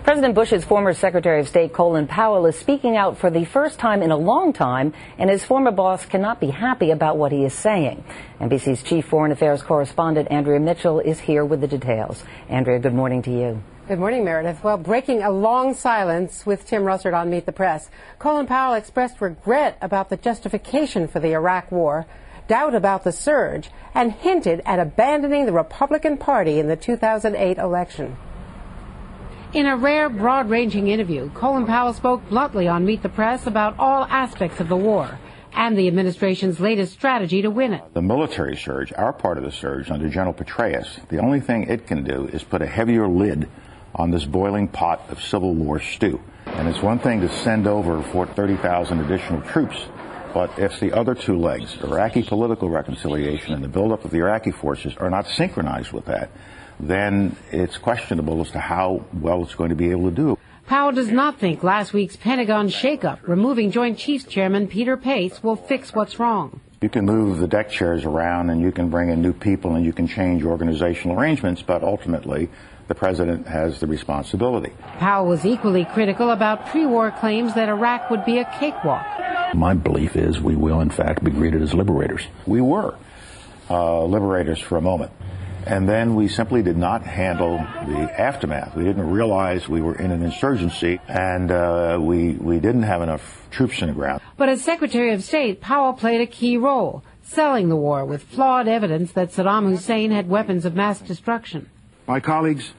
President Bush's former Secretary of State Colin Powell is speaking out for the first time in a long time, and his former boss cannot be happy about what he is saying. NBC's chief foreign affairs correspondent Andrea Mitchell is here with the details. Andrea, good morning to you. Good morning, Meredith. Well, breaking a long silence with Tim Russert on Meet the Press, Colin Powell expressed regret about the justification for the Iraq war, doubt about the surge, and hinted at abandoning the Republican Party in the 2008 election. In a rare, broad-ranging interview, Colin Powell spoke bluntly on Meet the Press about all aspects of the war and the administration's latest strategy to win it. The military surge, our part of the surge under General Petraeus, the only thing it can do is put a heavier lid on this boiling pot of Civil War stew. And it's one thing to send over 30,000 additional troops, but if the other two legs, Iraqi political reconciliation and the buildup of the Iraqi forces, are not synchronized with that, then it's questionable as to how well it's going to be able to do. Powell does not think last week's Pentagon shakeup, removing Joint Chiefs Chairman Peter Pace, will fix what's wrong. You can move the deck chairs around and you can bring in new people and you can change organizational arrangements, but ultimately the president has the responsibility. Powell was equally critical about pre-war claims that Iraq would be a cakewalk. My belief is we will, in fact, be greeted as liberators. We were liberators for a moment. And then we simply did not handle the aftermath. We didn't realize we were in an insurgency, and we didn't have enough troops in the ground. But as Secretary of State, Powell played a key role, selling the war with flawed evidence that Saddam Hussein had weapons of mass destruction. My colleagues,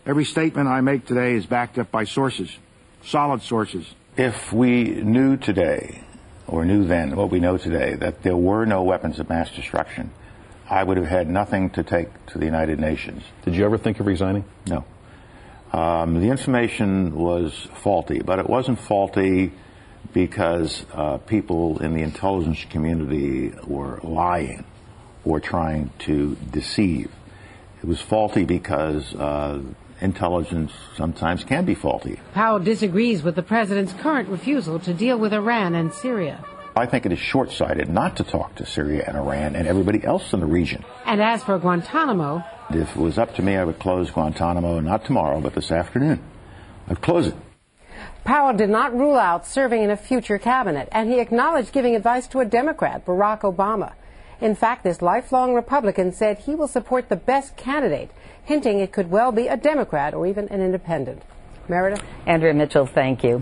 every statement I make today is backed up by sources, solid sources. If we knew today, or knew then what we know today, that there were no weapons of mass destruction, I would have had nothing to take to the United Nations. Did you ever think of resigning? No. The information was faulty, but it wasn't faulty because people in the intelligence community were lying or trying to deceive. It was faulty because intelligence sometimes can be faulty. Powell disagrees with the president's current refusal to deal with Iran and Syria. I think it is short-sighted not to talk to Syria and Iran and everybody else in the region. And as for Guantanamo, if it was up to me, I would close Guantanamo, not tomorrow, but this afternoon. I'd close it. Powell did not rule out serving in a future cabinet, and he acknowledged giving advice to a Democrat, Barack Obama. In fact, this lifelong Republican said he will support the best candidate, hinting it could well be a Democrat or even an independent. Meredith? Andrea Mitchell, thank you.